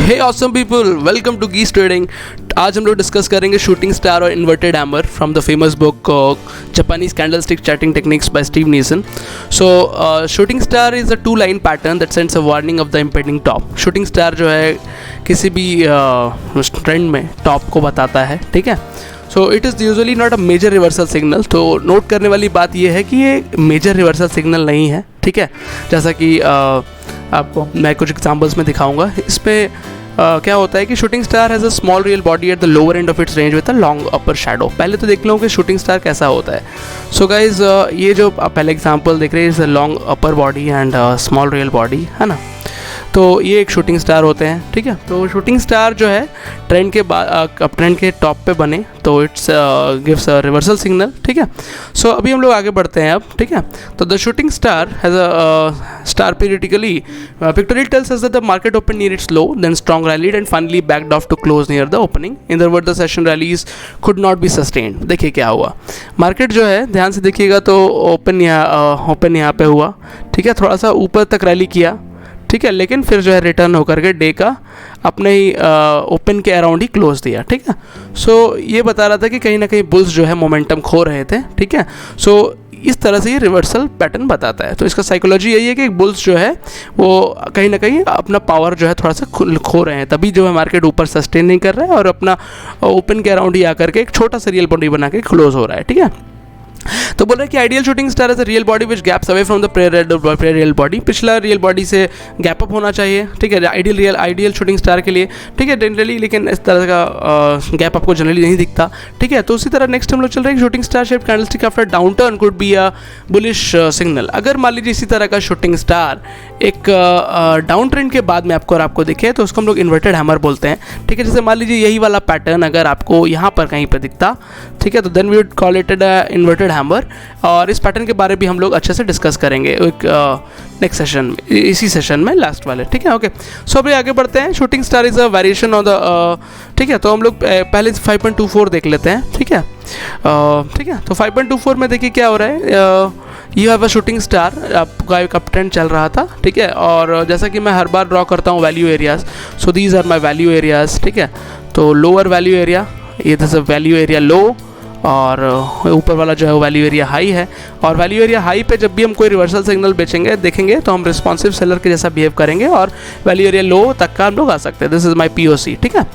Hey awesome people, welcome to गीस trading. आज हम लोग डिस्कस करेंगे शूटिंग स्टार और inverted hammer from the famous book Japanese candlestick charting techniques by Steve Nison. So shooting star is a two line pattern that sends a warning of the impending top. Shooting star जो है किसी भी trend में top को बताता है, ठीक है। So it is usually not a major reversal signal. तो नोट करने वाली बात यह है कि ये मेजर रिवर्सल सिग्नल नहीं है, ठीक है। जैसा कि आपको मैं कुछ एग्जांपल्स में दिखाऊंगा। इस पर क्या होता है कि shooting star has a small real body at the lower end of its range with a long upper shadow. पहले तो देख लो कि शूटिंग स्टार कैसा होता है। सो गाइज ये जो आप पहले एग्जांपल देख रहे हैं is a long upper body and small real body, है ना। तो ये एक शूटिंग स्टार होते हैं, ठीक है। तो शूटिंग स्टार जो है ट्रेंड के बाद अब ट्रेंड के टॉप पे बने तो it's gives a reversal signal, ठीक है। सो अभी हम लोग आगे बढ़ते हैं अब, ठीक है। तो the shooting star has a star periodically pictorial tells us that the market open near its low, then strong rallied and finally backed off to close near the opening. In other word the session rallies could not be sustained. देखिए क्या हुआ, market जो है ध्यान से देखिएगा तो open यहाँ पे हुआ, ठीक है। थोड़ा सा ऊपर तक रैली किया, ठीक है, लेकिन फिर जो है रिटर्न होकर के डे का अपने ही ओपन के अराउंड ही क्लोज दिया, ठीक है। सो ये बता रहा था कि कहीं ना कहीं बुल्स जो है मोमेंटम खो रहे थे, ठीक है। सो इस तरह से ये रिवर्सल पैटर्न बताता है। तो इसका साइकोलॉजी यही है कि बुल्स जो है वो कहीं ना कहीं अपना पावर जो है थोड़ा सा खो रहे हैं, तभी जो है मार्केट ऊपर सस्टेन नहीं कर रहा है और अपना ओपन के अराउंड ही आकर के एक छोटा सा रियल बॉडी बना के क्लोज हो रहा है, ठीक है। तो बोल रहे हैं कि ideal shooting star is a real body which gaps away from the prayer real body. पिछला रियल बॉडी से गैप अप होना चाहिए, ठीक है, आइडियल शूटिंग स्टार के लिए, ठीक है, जनरली। लेकिन इस तरह का गैप आपको जनरली नहीं दिखता, ठीक है। तो उसी तरह नेक्स्ट हम लोग चल रहे हैं shooting star shape candlestick after down turn could be a bullish signal. अगर मान लीजिए इसी तरह का शूटिंग स्टार एक डाउन ट्रेंड के बाद में आपको दिखे तो उसको हम लोग इन्वर्टेड हैमर बोलते हैं, ठीक है। जैसे मान लीजिए यही वाला पैटर्न अगर आपको यहाँ पर कहीं पर दिखता, ठीक है, तो then we would call it inverted hammer. और इस पैटर्न के बारे भी हम लोग अच्छे से डिस्कस करेंगे एक नेक्स्ट सेशन में, इसी सेशन में लास्ट वाले, ठीक है, ओके। सो अभी आगे बढ़ते हैं। Shooting star is a variation of the, ठीक है। तो हम लोग पहले 5.24 देख लेते हैं, ठीक है, ठीक है। तो 5.24 में देखिए क्या हो रहा है। You have a shooting star, आपका एक अप ट्रेंड चल रहा था, ठीक है। और जैसा कि मैं हर बार ड्रॉ करता हूँ value areas, so these are my value areas, ठीक है। तो लोअर वैल्यू एरिया, ये दिस वैल्यू एरिया लो, और ऊपर वाला जो है वो वैल्यू एरिया हाई है। और वैल्यू एरिया हाई पे जब भी हम कोई रिवर्सल सिग्नल बेचेंगे देखेंगे तो हम रिस्पॉन्सिव सेलर के जैसा बिहेव करेंगे और वैल्यू एरिया लो तक का हम लोग आ सकते हैं। दिस इज़ माई POC, ठीक है।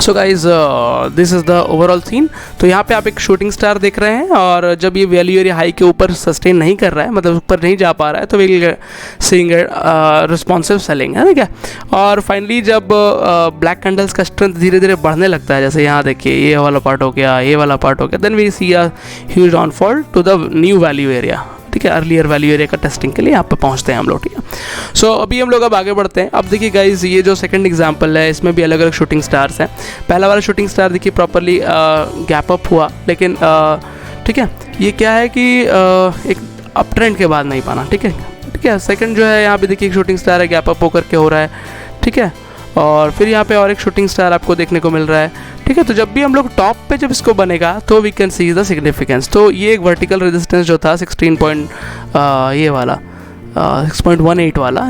So guys this is the overall scene. तो यहाँ पे आप एक शूटिंग स्टार देख रहे हैं और जब ये वैल्यू एरिया हाई के ऊपर सस्टेन नहीं कर रहा है, मतलब ऊपर नहीं जा पा रहा है, तो विल सीइंग रिस्पॉन्सिव सेलिंग, है ना क्या। और फाइनली जब ब्लैक कैंडल्स का स्ट्रेंथ धीरे धीरे बढ़ने लगता है, जैसे यहाँ देखिए ये वाला पार्ट हो गया, ये वाला पार्ट हो गया, then we see a huge downfall to the new value area, ठीक है। अर्लियर वैल्यू एरिया का टेस्टिंग के लिए यहाँ पे पहुँचते हैं हम लोग, ठीक है। सो अभी हम लोग अब आगे बढ़ते हैं। अब देखिए गाइज ये जो सेकंड एग्जांपल है इसमें भी अलग अलग शूटिंग स्टार्स हैं। पहला वाला शूटिंग स्टार देखिए प्रॉपरली गैप अप हुआ, लेकिन ठीक है, ये क्या है कि एक अप ट्रेंड के बाद नहीं पाना, ठीक है, ठीक है। सेकंड जो है यहाँ पे देखिए एक शूटिंग स्टार है, गैप अप होकर के हो रहा है, ठीक है। और फिर यहाँ पे और एक शूटिंग स्टार आपको देखने को मिल रहा है, ठीक है। तो जब भी हम लोग टॉप पे जब इसको बनेगा तो we can see the significance. तो ये एक वर्टिकल रेजिस्टेंस जो था 6.18 वाला,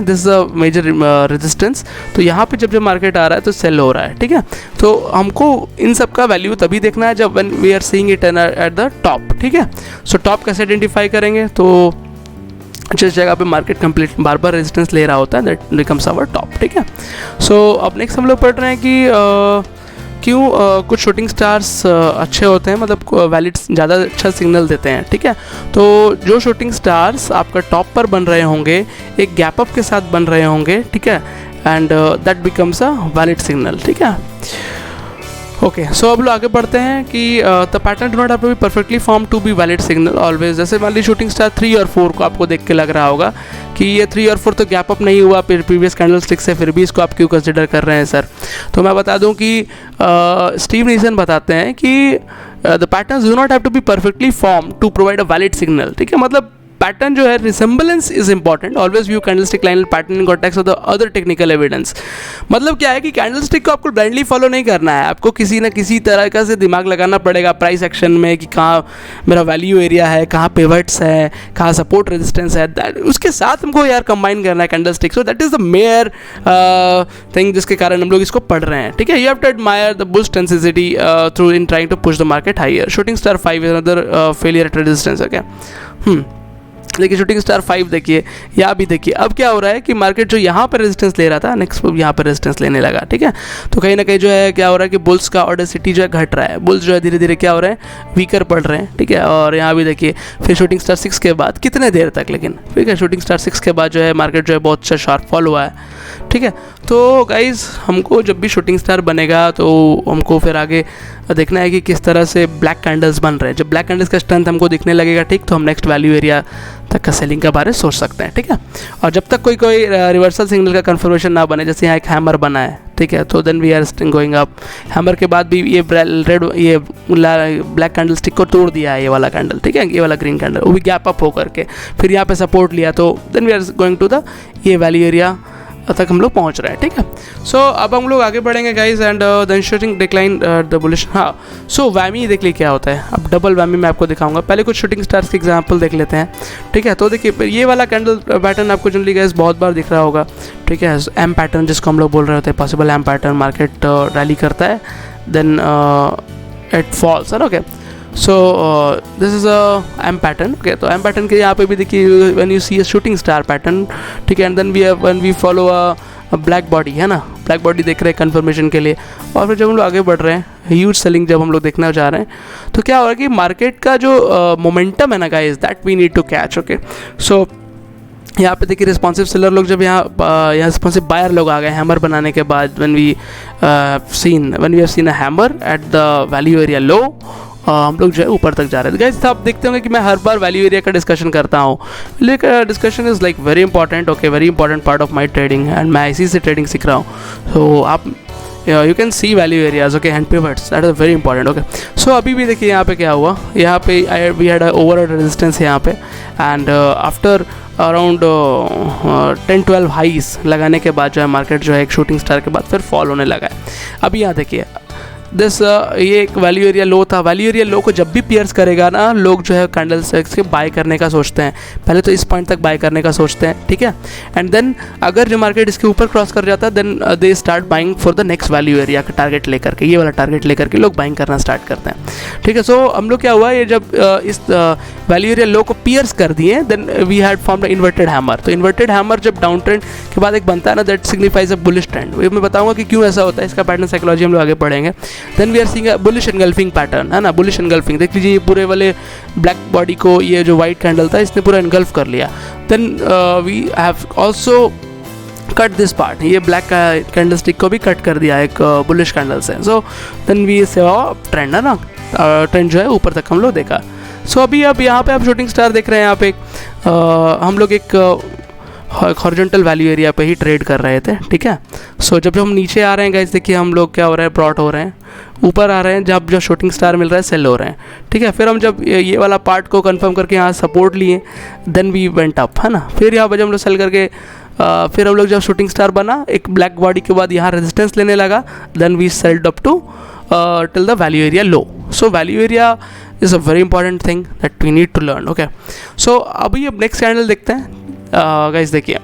this is a major resistance. तो यहाँ पे जब मार्केट आ रहा है तो सेल हो रहा है, ठीक है। तो हमको इन सब का वैल्यू तभी देखना है जब when we are seeing it at the top, ठीक है। सो टॉप कैसे आइडेंटिफाई करेंगे, तो जिस जगह पे मार्केट कंप्लीट बार बार रेजिस्टेंस ले रहा होता है दैट बिकम्स आवर टॉप, ठीक है। सो अब नेक्स्ट हम लोग पढ़ रहे हैं कि क्यों कुछ शूटिंग स्टार्स अच्छे होते हैं, मतलब वैलिड ज़्यादा अच्छा सिग्नल देते हैं, ठीक है। तो जो शूटिंग स्टार्स आपका टॉप पर बन रहे होंगे एक गैप अप के साथ बन रहे होंगे, ठीक है, and that becomes a valid signal, ठीक है, ओके। सो अब लोग आगे बढ़ते हैं कि the pattern do not have to be perfectly form to be valid signal always. जैसे मान लीजिए शूटिंग स्टार 3 और 4 को आपको देख के लग रहा होगा कि ये 3 और 4 तो गैप अप नहीं हुआ प्रीवियस कैंडल स्टिक से, फिर भी इसको आप क्यों कंसिडर कर रहे हैं सर। तो मैं बता दूं कि स्टीव नीसन बताते हैं कि the patterns do not have to be perfectly form to provide a valid signal, ठीक है। मतलब पैटर्न जो है, resemblance is important, always view candlestick line pattern in context of the other technical evidence. मतलब क्या है कि कैंडलस्टिक को आपको ब्लाइंडली फॉलो नहीं करना है, आपको किसी ना किसी तरह से दिमाग लगाना पड़ेगा प्राइस एक्शन में कि कहाँ मेरा वैल्यू एरिया है, कहाँ पिवट्स है, कहाँ सपोर्ट रेजिस्टेंस है, उसके साथ हमको यार कंबाइन करना है candlestick. So that is the mayor thing जिसके कारण हम लोग इसको पढ़ रहे हैं, ठीक है। You have to admire the bullish tenacity through in trying to push the market higher. Shooting star 5 is another failure at resistance, okay. देखिए शूटिंग स्टार 5 देखिए, यहाँ भी देखिए अब क्या हो रहा है कि मार्केट जो यहाँ पर रेजिस्टेंस ले रहा था, नेक्स्ट यहाँ पर रेजिस्टेंस लेने लगा, ठीक है। तो कहीं ना कहीं जो है क्या हो रहा है कि बुल्स का ऑडेसिटी जो है घट रहा है, बुल्स जो है धीरे धीरे क्या हो रहे हैं, वीकर पड़ रहे हैं, ठीक है। और यहाँ भी देखिए फिर शूटिंग स्टार 6 के बाद कितने देर तक, लेकिन ठीक है शूटिंग स्टार 6 के बाद जो है मार्केट जो है बहुत अच्छा शार्प फॉल हुआ है, ठीक है। तो गाइज हमको जब भी शूटिंग स्टार बनेगा तो हमको फिर आगे देखना है कि किस तरह से ब्लैक कैंडल्स बन रहे हैं। जब ब्लैक कैंडल्स का स्ट्रेंथ हमको दिखने लगेगा, ठीक, तो हम नेक्स्ट वैल्यू एरिया तक का सेलिंग के बारे में सोच सकते हैं, ठीक है। और जब तक कोई रिवर्सल सिग्नल का कंफर्मेशन ना बने, जैसे यहाँ एक हैमर बना है, ठीक है, तो then we are still going up. Hammer के बाद भी ये ब्लैक कैंडल स्टिक को तोड़ दिया है, ये वाला कैंडल, ठीक है, ये वाला ग्रीन कैंडल, वो भी गैप अप होकर के फिर यहाँ पे सपोर्ट लिया, तो then we are going to the ये वैल्यू एरिया तक हम लोग पहुँच रहे हैं, ठीक है। सो अब हम लोग आगे बढ़ेंगे guys, and the ensuring decline the bullish. हाँ, सो वैमी देख ली क्या होता है। अब डबल वैमी मैं आपको दिखाऊंगा, पहले कुछ शूटिंग स्टार्स के एग्जांपल देख लेते हैं, ठीक है। तो देखिए ये वाला कैंडल पैटर्न आपको जनरली गाइज बहुत बार दिख रहा होगा, ठीक है। एम पैटर्न जिसको हम लोग बोल रहे होते हैं, possible M pattern, market rally करता है, then it falls, okay. So this is a M pattern, okay. तो एम पैटर्न के यहाँ पे भी देखिए when you see a shooting star pattern, ठीक है, and then when we follow a black body, है ना, ब्लैक बॉडी देख रहे हैं कन्फर्मेशन के लिए। और फिर जब हम लोग आगे बढ़ रहे हैं, ह्यूज सेलिंग जब हम लोग देखना चाह रहे हैं, तो क्या हो रहा है कि मार्केट का जो मोमेंटम है ना guys, that we need to catch, okay. So यहाँ पे देखिए रिस्पॉन्सिव सेलर लोग जब यहाँ रिस्पॉन्सिव बायर लोग आ गए हैमर बनाने के बाद, when we have seen a hammer at the value area low, हम लोग जो है ऊपर तक जा रहे थे गाइस। आप देखते होंगे कि मैं हर बार वैल्यू एरिया का डिस्कशन करता हूँ, लेकिन discussion is like very important, okay, very important part of my trading, and मैं इसी से ट्रेडिंग सीख रहा हूँ। तो आप you can see value areas, okay, and pivots, that is very important, okay. So अभी भी देखिए यहाँ पे क्या हुआ, यहाँ पे वी हैड ओवर रेजिस्टेंस यहाँ पे, एंड आफ्टर अराउंड 10-12 हाइज लगाने के बाद जो है मार्केट जो है एक शूटिंग स्टार के बाद फिर फॉल होने लगा है। अभी यहाँ देखिए ये एक वैल्यू एरिया लो था, वैल्यू एरिया लो को जब भी पियर्स करेगा ना, लोग जो है कैंडल स्टिक्स के बाय करने का सोचते हैं, पहले तो इस पॉइंट तक बाय करने का सोचते हैं, ठीक है। एंड देन अगर जो मार्केट इसके ऊपर क्रॉस कर जाता है, then they start buying for the next value area का टारगेट लेकर के, ये वाला टारगेट लेकर के लोग बाइंग करना स्टार्ट करते हैं, ठीक है। सो हम लोग क्या हुआ, ये जब इस वैल्यू एरिया लो को पियर्स कर दिए, then we had formed inverted hammer. तो इन्वर्टेड हैमर जब डाउन ट्रेंड के बाद एक बनता है ना, that signifies a bullish trend. मैं बताऊंगा कि क्यों ऐसा होता है, इसका पैटर्न साइकोलॉजी हम लोग आगे पढ़ेंगे। Then we are seeing bullish engulfing pattern, है ना, बुलिश एनगल्फिंग। देख लीजिए पूरे वाले ब्लैक बॉडी को, ये जो वाइट कैंडल था इसने पूरा एनगल्फ कर लिया। Then we have also cut this part, ये ब्लैक कैंडल स्टिक को भी कट कर दिया एक बुलिश कैंडल से। So then we say trend, है ना, ट्रेंड जो है ऊपर तक हम लोग देखा। सो अभी अब यहाँ पे आप शूटिंग स्टार देख रहे हैं, यहाँ पे हम लोग एक हॉरिजॉन्टल वैल्यू एरिया पे ही ट्रेड कर रहे थे, ठीक है। सो जब हम नीचे आ रहे हैं गाइस, देखिए हम लोग क्या हो रहा है, ब्रॉट हो रहे हैं, ऊपर आ रहे हैं, जब जो शूटिंग स्टार मिल रहा है सेल हो रहे हैं, ठीक है। फिर हम जब ये वाला पार्ट को कंफर्म करके यहाँ सपोर्ट लिए, देन वी वेंट अप, है ना। फिर यहाँ पर जब हम लोग सेल करके फिर हम लोग जब शूटिंग स्टार बना, एक ब्लैक बॉडी के बाद यहाँ रेजिस्टेंस लेने लगा, then we sold up to till the value area low. So value area is a very important thing that we need to learn, okay. So अभी अब नेक्स्ट कैंडल देखते हैं गाइस, देखिए,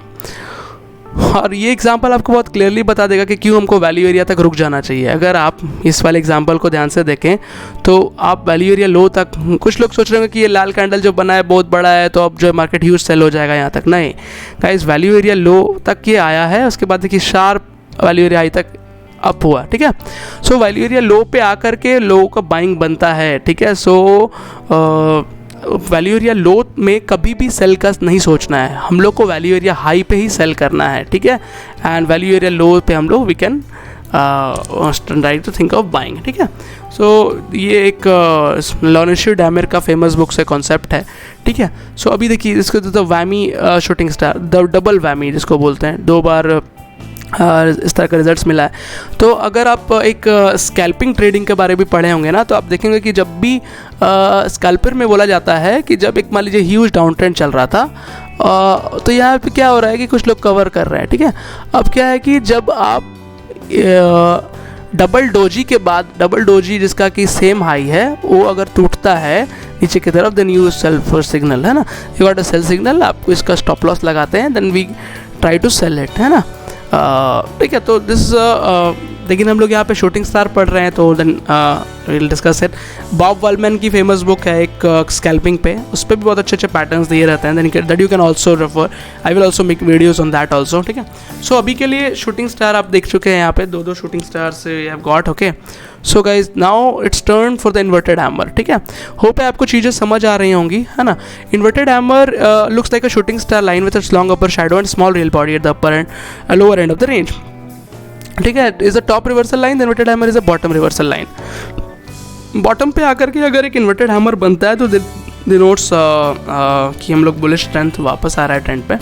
और ये एग्जांपल आपको बहुत क्लियरली बता देगा कि क्यों हमको वैल्यू एरिया तक रुक जाना चाहिए। अगर आप इस वाले एग्जांपल को ध्यान से देखें तो आप वैल्यू एरिया लो तक, कुछ लोग सोच रहे होंगे कि ये लाल कैंडल जो बना है बहुत बड़ा है, तो अब जो है मार्केट ह्यूज सेल हो जाएगा यहाँ तक। नहीं गाइस, वैल्यू एरिया लो तक ये आया है, उसके बाद देखिए शार्प वैल्यू एरिया हाई तक अप हुआ, ठीक है। सो वैल्यू एरिया लो पे आकर के लो का बाइंग बनता है, ठीक है। सो वैल्यू एरिया लो में कभी भी सेल का नहीं सोचना है, हम लोग को वैल्यू एरिया हाई पे ही सेल करना है, ठीक है। एंड वैल्यू एरिया लो पे हम लोग we can try to think of buying, ठीक है। सो ये एक लॉरेंशियो डैमर का फेमस बुक से कॉन्सेप्ट है, ठीक है। सो अभी देखिए इसको तो whammy shooting star, the double whammy जिसको बोलते हैं, दो बार इस तरह का रिजल्ट्स मिला है। तो अगर आप एक स्कैल्पिंग ट्रेडिंग के बारे में भी पढ़े होंगे ना, तो आप देखेंगे कि जब भी स्कैल्पर में बोला जाता है कि जब एक मान लीजिए ह्यूज डाउन ट्रेंड चल रहा था, तो यहाँ पे क्या हो रहा है कि कुछ लोग कवर कर रहे हैं, ठीक है। अब क्या है कि जब आप डबल डोजी के बाद, डबल डोजी जिसका कि सेम हाई है, वो अगर टूटता है नीचे की तरफ, then you sell for signal, है ना, you got a sell signal, आप इसका स्टॉप लॉस लगाते हैं, then we try to sell it, है ना, ठीक है। तो दिस लेकिन हम लोग यहाँ पे शूटिंग स्टार पढ़ रहे हैं, तो then will discuss it. Bob Volman की फेमस बुक है एक स्कैल्पिंग पे, उस पर भी बहुत अच्छे अच्छे पैटर्न्स दिए रहते हैं, then that you can also refer, I will also make videos on that also, ठीक है। सो अभी के लिए शूटिंग स्टार आप देख चुके हैं, यहाँ पे दो shooting stars you have got, okay. So guys now it's turn for the inverted hammer, ठीक है। होप है आपको चीज़ें समझ आ रही होंगी, है ना। Inverted hammer looks like a shooting star line with its long upper shadow and small real body at the upper and lower end of the range, ठीक है। Is a top reversal line, inverted hammer is a bottom reversal line. Bottom पे आकर के अगर एक inverted hammer बनता है तो डिनोट्स कि हम लोग बुलिश स्ट्रेंथ वापस आ रहा है ट्रेंड पे,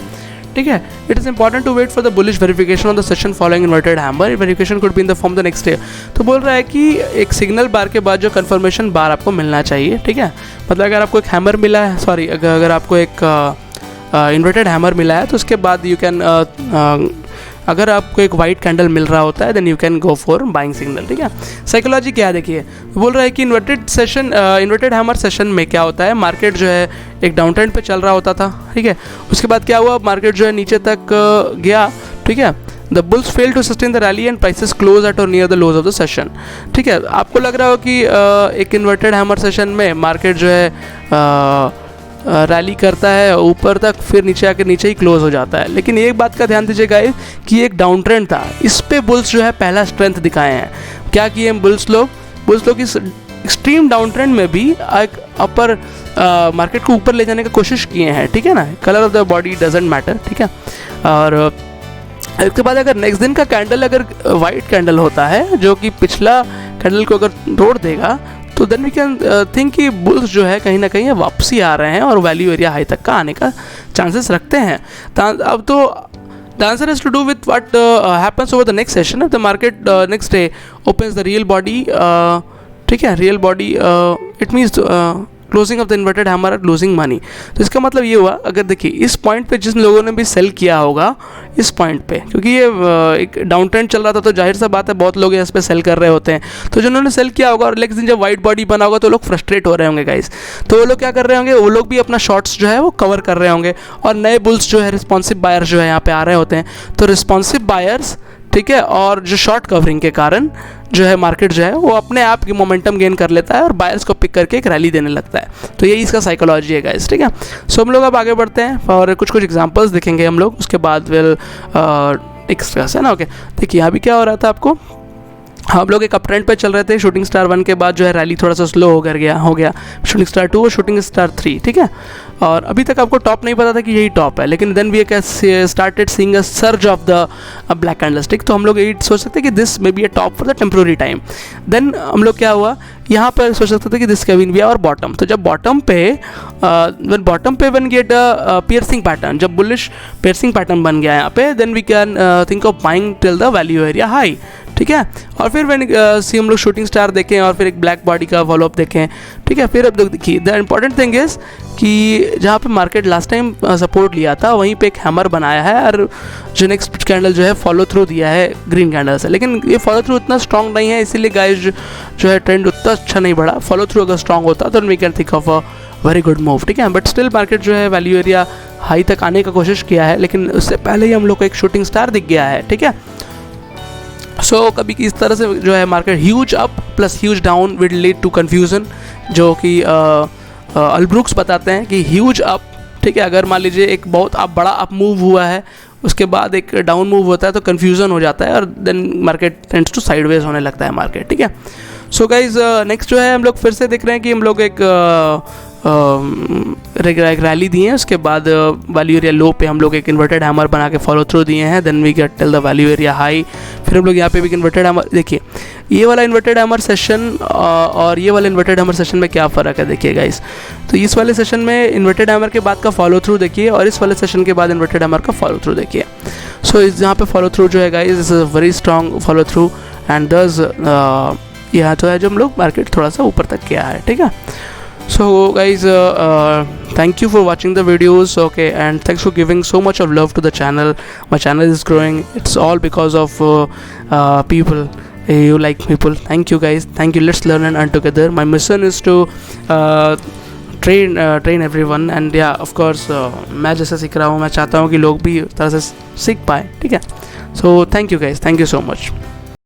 ठीक है। It is important to wait for the bullish verification on the session following inverted hammer, verification could be in the form the next day. तो बोल रहा है कि एक सिग्नल बार के बाद जो कन्फर्मेशन बार आपको मिलना चाहिए, ठीक है। मतलब अगर आपको एक हैमर मिला है, सॉरी, अगर आपको एक इन्वर्टेड हैमर मिला है, तो उसके बाद यू कैन अगर आपको एक वाइट कैंडल मिल रहा होता है, then you can go for buying signal, ठीक है। साइकोलॉजी क्या है देखिए, बोल रहा है कि इन्वर्टेड हैमर सेशन में क्या होता है, मार्केट जो है एक डाउन ट्रेंड पे चल रहा होता था, ठीक है। उसके बाद क्या हुआ, मार्केट जो है नीचे तक गया, ठीक है। The bulls fail to sustain the rally and prices close at or near the lows of the session, ठीक है। आपको लग रहा हो कि एक इन्वर्टेड हैमर सेशन में मार्केट जो है रैली करता है ऊपर तक, फिर नीचे आकर नीचे ही क्लोज हो जाता है, लेकिन एक बात का ध्यान दीजिएगा कि एक डाउन ट्रेंड था, इस पे बुल्स जो है पहला स्ट्रेंथ दिखाए हैं। क्या किए हैं बुल्स लोग इस एक्सट्रीम डाउन ट्रेंड में भी एक अपर मार्केट को ऊपर ले जाने की कोशिश किए हैं, ठीक है ना। Colour of the body doesn't matter, ठीक है। और इसके बाद अगर नेक्स्ट दिन का कैंडल अगर वाइट कैंडल होता है, जो कि पिछला कैंडल को अगर तोड़ देगा, तो देन वी कैन थिंक कि बुल्स जो है कहीं ना कहीं वापसी आ रहे हैं और वैल्यू एरिया हाई तक का आने का चांसेस रखते हैं। अब तो the answer is to do with what happens over the next session. The market next day opens the real body, ठीक है, real body, it means closing of the inverted hammer are losing money. तो इसका मतलब ये हुआ, अगर देखिए इस पॉइंट पे जिन लोगों ने भी सेल किया होगा इस पॉइंट पे, क्योंकि ये एक डाउन ट्रेंड चल रहा था, तो जाहिर सा बात है बहुत लोग इस पे सेल कर रहे होते हैं। तो जिन्होंने सेल किया होगा और नेक्स्ट दिन जब वाइट बॉडी बना होगा तो लोग फ्रस्ट्रेट हो रहे होंगे गाइस। तो वो लोग क्या कर रहे होंगे, वो लोग भी अपना शॉर्ट्स जो है वो कवर कर रहे होंगे, और नए बुल्स जो है रिस्पॉन्सिव बायर्स जो है यहाँ पे आ रहे होते हैं। तो रिस्पॉन्सिव बायर्स, ठीक है, और जो शॉर्ट कवरिंग के कारण जो है मार्केट जो है वो अपने आप की मोमेंटम गेन कर लेता है और बायर्स को पिक करके एक रैली देने लगता है। तो यही इसका साइकोलॉजी है गाइस, ठीक है। सो हम लोग अब आगे बढ़ते हैं और कुछ एग्जांपल्स देखेंगे हम लोग, उसके बाद विल डिस्कस, है ना। ओके, देखिए अभी क्या हो रहा था आपको, हम लोग एक अप ट्रेंड पे चल रहे थे। शूटिंग स्टार 1 के बाद जो है रैली थोड़ा सा स्लो हो गया शूटिंग स्टार 2 और शूटिंग स्टार 3, ठीक है। और अभी तक आपको टॉप नहीं पता था कि यही टॉप है, लेकिन then we started seeing a surge of the black candlestick. तो हम लोग यही सोच सकते हैं कि this may be a top for the temporary time. देन हम लोग क्या हुआ, यहाँ पर सोच सकते थे कि this can be our bottom. तो जब बॉटम पे वन गेट पियर्सिंग पैटर्न, जब बुलिश पियर्सिंग पैटर्न बन गया यहाँ पे, then we can think of buying till the value area high, ठीक है। और फिर सी हम लोग शूटिंग स्टार देखें और फिर एक ब्लैक बॉडी का फॉलोअप देखें, ठीक है। फिर अब देखिए द इम्पॉर्टेंट थिंग इज़ कि जहाँ पे मार्केट लास्ट टाइम सपोर्ट लिया था वहीं पे एक हैमर बनाया है और जो नेक्स्ट कैंडल जो है फॉलो थ्रू दिया है ग्रीन कैंडल से, लेकिन ये फॉलो थ्रू उतना स्ट्रॉन्ग नहीं है, इसीलिए गाइस जो है ट्रेंड उतना अच्छा नहीं बढ़ा। फॉलो थ्रू अगर स्ट्रॉन्ग होता तो we can think of a very good move, ठीक है। बट स्टिल मार्केट जो है वैल्यू एरिया हाई तक आने का कोशिश किया है, लेकिन उससे पहले ही हम लोग को एक शूटिंग स्टार दिख गया है, ठीक है। सो कभी इस तरह से जो है market huge up plus huge down will lead to confusion, जो कि अल्ब्रुक्स बताते हैं कि ह्यूज अप, ठीक है, अगर मान लीजिए एक बहुत बड़ा अप मूव हुआ है, उसके बाद एक डाउन मूव होता है तो कन्फ्यूज़न हो जाता है और then market tends to sideways होने लगता है मार्केट, ठीक है। सो गाइज नेक्स्ट जो है हम लोग फिर से देख रहे हैं कि हम लोग एक एक रैली दी है, उसके बाद वैल्यू एरिया लो पे हम लोग एक इन्वर्टेड हैमर बना के फॉलो थ्रू दिए हैं, then we get till the value area high. फिर हम लोग यहाँ पे भी इन्वर्टेड हैमर, देखिए ये वाला इन्वर्टेड हैमर सेशन और ये वाला इन्वर्टेड हैमर सेशन में क्या फ़र्क है देखिए गाइस। तो इस वाले सेशन में इन्वर्टेड हैमर के बाद का फॉलो थ्रू देखिए और इस वाले सेशन के बाद इन्वर्टेड हैमर का फॉलो थ्रू देखिए। सो इस यहाँ पे फॉलो थ्रू जो है guys is a very strong follow through and दस यहाँ तो है जो हम लोग मार्केट थोड़ा सा ऊपर तक किया है, ठीक है। So guys, thank you for watching the videos, okay, and thanks for giving so much of love to the channel. My channel is growing. It's all because of people. You like people. Thank you guys. Thank you. Let's learn and earn together. My mission is to train everyone, and yeah, of course, मैं जैसे सीख रहा हूँ मैं चाहता हूँ कि लोग भी तरह से सीख पाए, ठीक है। So thank you guys. Thank you so much.